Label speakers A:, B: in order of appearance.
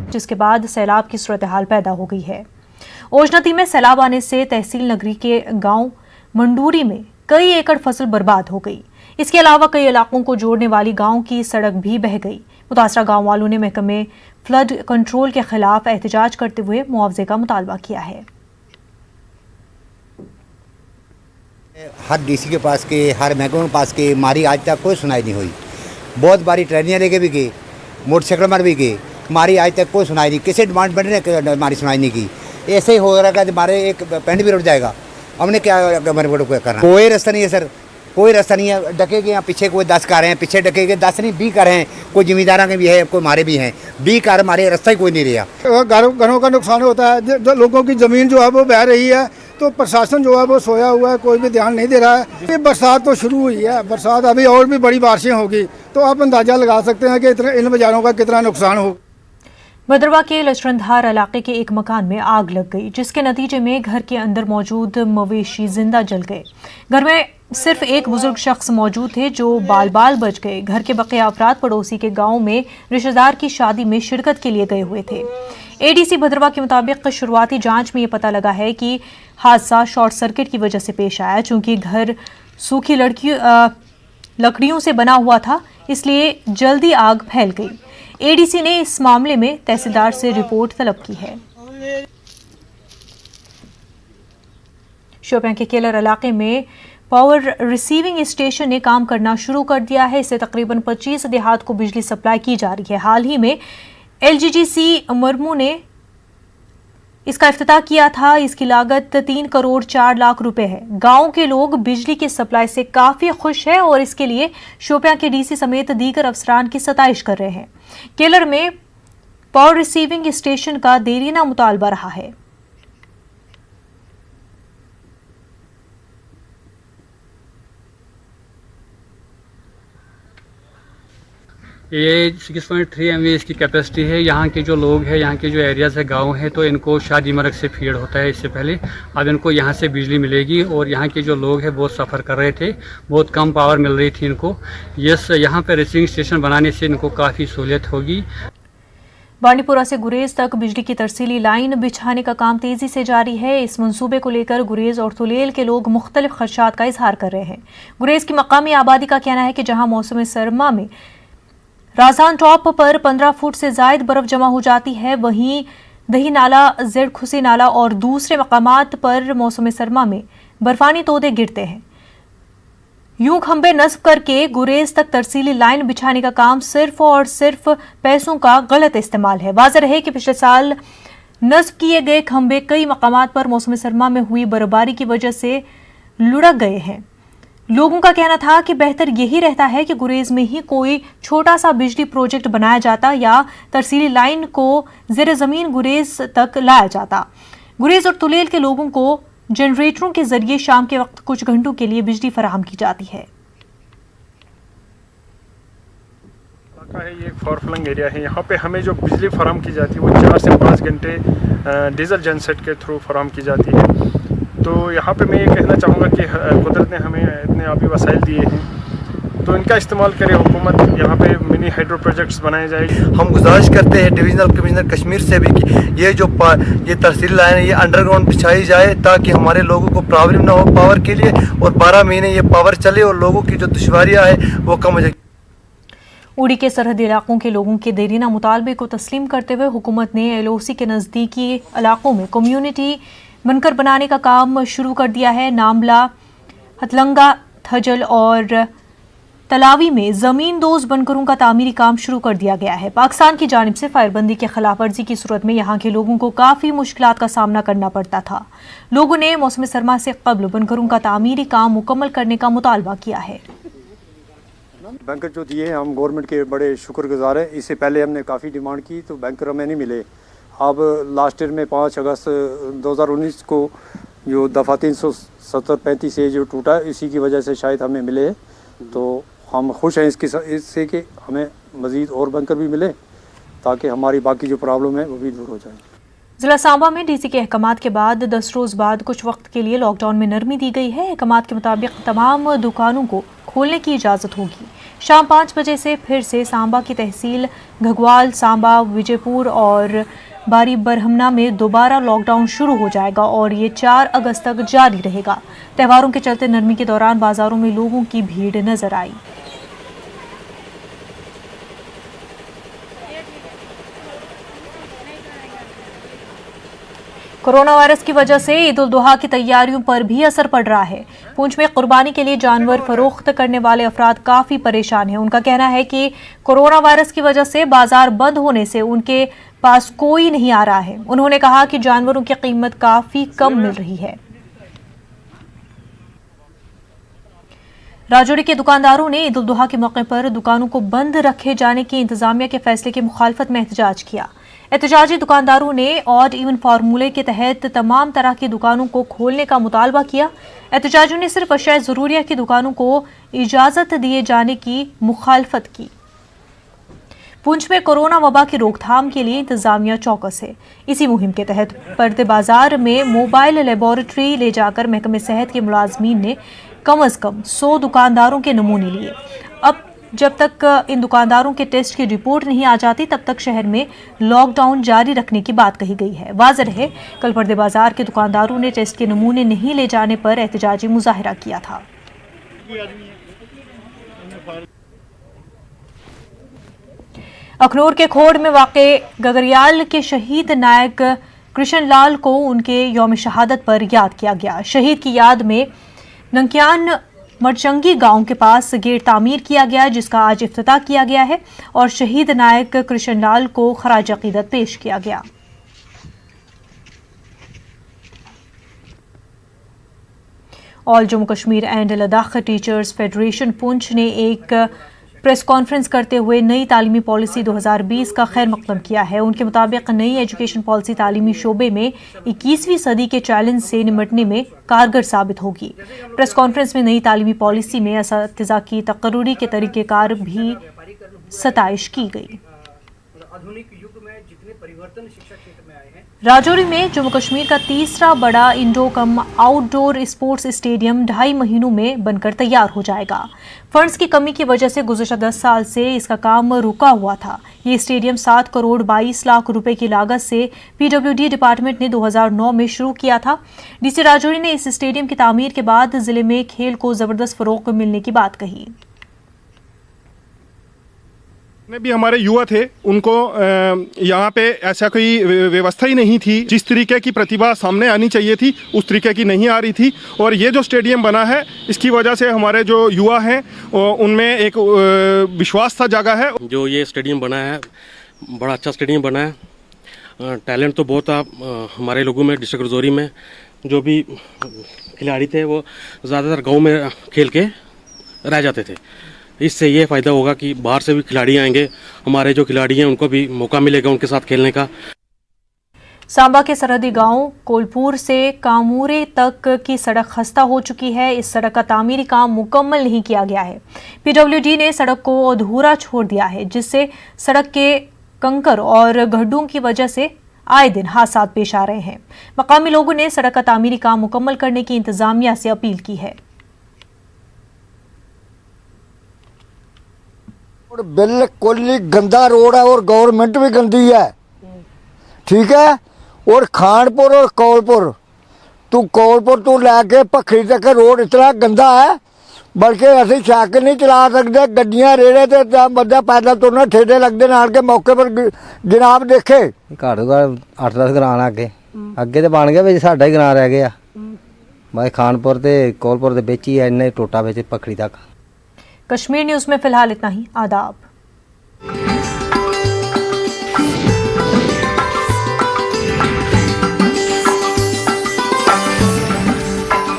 A: जिसके बाद सैलाब की सूरत हाल पैदा हो गई है। ओज नदी में सैलाब आने से तहसील नगरी के गांव मंडूरी में कई एकड़ फसल बर्बाद हो गई। इसके अलावा कई इलाकों को जोड़ने वाली गांव की सड़क भी बह गई। मुतासरा गांव वालों ने महकमे फ्लड कंट्रोल के खिलाफ एहतजाज करते हुए मुआवजे का मुतालबा किया है।
B: हर डीसी के पास के, हर महकमे के पास के हमारी आज तक कोई सुनाई नहीं हुई। बहुत बारी ट्रेनियाँ लेके भी गए, मोटरसाइकिल पर भी गए, हमारी आज तक कोई सुनाई नहीं। किसी डिमांड बनने ने हमारी सुनाई नहीं की। ऐसे ही हो रहा है कि हमारे एक पेंट भी रुक जाएगा। हमने क्या हमारे को करना, कोई रास्ता नहीं है सर, कोई रास्ता नहीं है। डके के यहाँ पीछे कोई 10 कार हैं, पीछे डके के 10 नहीं 20 कार हैं। कोई जिम्मेदारों के भी है, कोई हमारे भी हैं। 20 कार हमारे रास्ता ही कोई नहीं रहा।
C: घरों का नुकसान होता है, लोगों की ज़मीन जो है वो बह रही है, तो प्रशासन जो है वो सोया हुआ है, कोई भी ध्यान नहीं दे रहा है। ये बरसात तो शुरू हुई है, बरसात अभी और भी बड़ी बारिशें होगी, तो आप अंदाज़ा लगा सकते हैं कि इन बाज़ारों का कितना नुकसान हो।
A: भद्रवा के लश्करधार इलाके के एक मकान में आग लग गई, जिसके नतीजे में घर के अंदर मौजूद मवेशी जिंदा जल गए। घर में सिर्फ एक बुजुर्ग शख्स मौजूद थे जो बाल बाल बच गए। घर के बकिया अफराद पड़ोसी के गांव में रिश्तेदार की शादी में शिरकत के लिए गए हुए थे। एडीसी भद्रवा के मुताबिक शुरुआती जांच में ये पता लगा है कि हादसा शॉर्ट सर्किट की वजह से पेश आया। चूंकि घर सूखी लकड़ियों से बना हुआ था, इसलिए जल्दी आग फैल गई। एडीसी ने इस मामले में तहसीलदार से रिपोर्ट तलब की है। शोपियां के केलर इलाके में पावर रिसीविंग स्टेशन ने काम करना शुरू कर दिया है। इससे तकरीबन 25 देहात को बिजली सप्लाई की जा रही है। हाल ही में एलजीजीसी मरमू ने इसका इफ्तिताह किया था। इसकी लागत 3 करोड़ 4 लाख रुपए है। गांव के लोग बिजली की सप्लाई से काफी खुश हैं और इसके लिए शोपियां के डीसी समेत दीगर अफसरान की सताइश कर रहे हैं। केलर में पावर रिसीविंग स्टेशन का देरीना मुतालबा रहा है।
D: ये 6.3 MVA इसकी कैपेसिटी है। यहाँ के जो लोग हैं, यहाँ के जो एरियाज़ है, गांव है, तो इनको शादी मरग से फीड होता है इससे पहले। अब इनको यहाँ से बिजली मिलेगी और यहाँ के जो लोग हैं बहुत सफ़र कर रहे थे, बहुत कम पावर मिल रही थी इनको। यहाँ पर रिसीविंग स्टेशन बनाने से इनको काफ़ी सहूलियत होगी।
A: बांडीपुरा से गुरेज तक बिजली की तरसीली लाइन बिछाने का काम तेजी से जारी है। इस मंसूबे को लेकर गुरेज और तुलेल के लोग मुख्तलिफ खदशात का इजहार कर रहे हैं। गुरेज की मकामी आबादी का कहना है कि जहां मौसम सरमा में राजान टॉप पर 15 फुट से जायद बर्फ जमा हो जाती है, वहीं दही नाला, जेड खुसी नाला और दूसरे मकामात पर मौसम सरमा में बर्फानी तोदे गिरते हैं। यूं खंबे नस्ब करके गुरेज तक तरसीली लाइन बिछाने का काम सिर्फ और सिर्फ पैसों का गलत इस्तेमाल है। वाज़ेह रहे कि पिछले साल नस्ब किए गए खंबे कई मकामात पर मौसम सरमा में हुई बर्फबारी की वजह से लुढ़क गए हैं। लोगों का कहना था कि बेहतर यही रहता है कि गुरेज में ही कोई छोटा सा बिजली प्रोजेक्ट बनाया जाता या तरसीली लाइन को ज़ेरे ज़मीन गुरेज तक लाया जाता। गुरेज और तुलेल के लोगों को जनरेटरों के जरिए शाम के वक्त कुछ घंटों के लिए बिजली फराहम की जाती है।
E: ये एक फार फ्लंग एरिया है। यहाँ पे हमें जो बिजली फराहम की जाती है वो 4 से 5 घंटे डीजल जनसेट के थ्रू फराहम की जाती है। तो यहाँ पे मैं ये कहना चाहूँगा कि कुदरत ने हमें इतने आबी वसाइल दिए हैं, तो इनका इस्तेमाल करे हुकूमत। यहाँ पे मिनी हाइड्रो प्रोजेक्ट्स बनाए जाएंगे।
F: हम गुजारिश करते हैं डिविजनल कमिश्नर कश्मीर से भी कि ये तरसील लाइन है, ये अंडरग्राउंड बिछाई जाए ताकि हमारे लोगों को प्रॉब्लम ना हो पावर के लिए, और 12 महीने ये पावर चले और लोगों की जो दुश्वारियाँ हैं वो कम हो जाए।
A: उड़ी के सरहदी इलाकों के लोगों के देरीना मुतालबे को तस्लीम करते हुए हुकूमत ने LOC के नज़दीकी इलाकों में कम्यूनिटी बनकर बनाने का काम शुरू कर दिया है। नामला, हतलंगा, थजल और तलावी में ज़मीन दोज बनकरों का तामीरी काम शुरू कर दिया गया है। पाकिस्तान की जानिब से फायरबंदी के खिलाफ वर्जी की सूरत में यहाँ के लोगों को काफ़ी मुश्किलात का सामना करना पड़ता था। लोगों ने मौसम सरमा से कबल बनकरों का तामीरी काम मुकम्मल करने का मुतालबा किया है।
G: बैंकर जो दिए हैं हम गवर्नमेंट के बड़े शुक्रगुजार हैं। इससे पहले हमने काफ़ी डिमांड की तो बैंकर हमें नहीं मिले। अब लास्ट ईयर में 5 अगस्त 2019 को जो दफ़ा 370-35 से जो टूटा है, इसी की वजह से शायद हमें मिले हैं। तो हम खुश हैं इससे कि हमें मज़ीद और बैंकर भी मिले ताकि हमारी बाकी जो प्रॉब्लम है वो भी दूर हो जाए।
A: जिला सांबा में DC के अहकामात के बाद 10 रोज़ बाद कुछ वक्त के लिए लॉकडाउन में नरमी दी गई है। अहकामात के मुताबिक तमाम दुकानों को खोलने की इजाज़त होगी, शाम 5 बजे से फिर से सांबा की तहसील घगवाल, सांबा, विजयपुर और बारी बरहमना में दोबारा लॉकडाउन शुरू हो जाएगा और ये 4 अगस्त तक जारी रहेगा। त्योहारों के चलते नरमी के दौरान बाजारों में लोगों की भीड़ नजर आई। कोरोना वायरस की वजह से ईद उल जुहा की तैयारियों पर भी असर पड़ रहा है। पुंछ में कुर्बानी के लिए जानवर फरोख्त करने वाले अफराद काफी परेशान हैं। उनका कहना है कि कोरोना वायरस की वजह से बाजार बंद होने से उनके पास कोई नहीं आ रहा है। उन्होंने कहा कि जानवरों की कीमत काफी कम मिल रही है। राजौरी के दुकानदारों ने ईद उल जुहा के मौके पर दुकानों को बंद रखे जाने की इंतजामिया के फैसले की मुखालफत में एहतजाज किया। एहतजाजी दुकानदारों ने ऑड इवन फार्मूले के तहत तमाम तरह की दुकानों को खोलने का मुतालबा किया। एहतजाजियों ने सिर्फ अशाए ज़रूरिया की दुकानों को इजाज़त दिए जाने की मुखालफत की। पुंछ में कोरोना वबा की रोकथाम के लिए इंतजामिया चौकस है। इसी मुहिम के तहत पर्दे बाजार में मोबाइल लेबोरेटरी ले जाकर महकमे सेहत के मुलाजमीन ने कम अज कम 100 दुकानदारों के नमूने लिए। अब जब तक इन दुकानदारों के टेस्ट की रिपोर्ट नहीं आ जाती तब तक शहर में लॉकडाउन जारी रखने की बात कही गई है। वाज़ेह रहे, कल पर्दे बाजार के दुकानदारों ने टेस्ट के नमूने नहीं ले जाने पर एहतजाजी मुजाहिरा किया था। अखनूर के खोड़ में वाक़े गगरियाल के शहीद नायक कृष्ण लाल को उनके यौम शहादत पर याद किया गया। शहीद की याद में नंकियान मरचंगी गांव के पास गेट तामीर किया गया, जिसका आज इफ्तिताह किया गया है और शहीद नायक कृष्ण लाल को खराज अकीदत पेश किया गया। All Jammu Kashmir and Ladakh teachers federation Poonch ने एक प्रेस कॉन्फ्रेंस करते हुए नई तालीमी पॉलिसी 2020 का खैर मकदम किया है। उनके मुताबिक नई एजुकेशन पॉलिसी तालीमी शोबे में 21वीं सदी के चैलेंज से निपटने में कारगर साबित होगी। प्रेस कॉन्फ्रेंस में नई तालीमी पॉलिसी में असातिज़ा की तकर्रुरी के तरीक़ेकार भी सताइश की गई। राजौरी में जम्मू कश्मीर का तीसरा बड़ा इंडोर कम आउटडोर स्पोर्ट्स स्टेडियम 2.5 महीनों में बनकर तैयार हो जाएगा। फंड्स की कमी की वजह से गुज़श्ता 10 साल से इसका काम रुका हुआ था। ये स्टेडियम 7 करोड़ 22 लाख रुपए की लागत से PWD डिपार्टमेंट ने 2009 में शुरू किया था। DC राजौरी ने इस स्टेडियम की तामीर के बाद जिले में खेल को जबरदस्त फरोग मिलने की बात कही।
H: भी हमारे युवा थे, उनको यहाँ पे ऐसा कोई व्यवस्था ही नहीं थी। जिस तरीके की प्रतिभा सामने आनी चाहिए थी उस तरीके की नहीं आ रही थी। और ये जो स्टेडियम बना है इसकी वजह से हमारे जो युवा हैं उनमें एक विश्वास था जागा है।
I: जो ये स्टेडियम बना है बड़ा अच्छा स्टेडियम बना है। टैलेंट तो बहुत था हमारे लोगों में। डिस्ट्रिक्ट राजौरी में जो भी खिलाड़ी थे वो ज़्यादातर गाँव में खेल के रह जाते थे। इससे ये फ़ायदा होगा कि बाहर से भी खिलाड़ी आएंगे, हमारे जो खिलाड़ी हैं उनको भी मौका मिलेगा उनके साथ खेलने का।
A: सांबा के सरहदी गांव कोलपुर से कामूरे तक की सड़क खस्ता हो चुकी है। इस सड़क का तामीरी काम मुकम्मल नहीं किया गया है। PWD ने सड़क को अधूरा छोड़ दिया है, जिससे सड़क के कंकर और गड्ढों की वजह से आए दिन हादसा पेश आ रहे हैं। मकामी लोगों ने सड़क का तामीरी काम मुकम्मल करने की इंतजामिया से अपील की है।
J: बिल्कुल गंदा रोड है और गवर्नमेंट भी गंदी है, ठीक है। और खानपुर और कौलपुर तू लैके भखरी तक रोड इतना गंदा है, बल्कि असं साइकिल नहीं चला सकते। गड्डियां रेड़े ते बंदा पैदल तुरना ठेडे लगते नाल के मौके पर जनाब देखे।
K: घट 8-10 ग्रां अगे तो बन गया, साडा ही ग्रां रह गया। बस खानपुर ते कौलपुर दे विच ही है, इन्ना टोटा विच भखरी तक।
A: कश्मीर न्यूज़ में फिलहाल इतना ही। आदाब।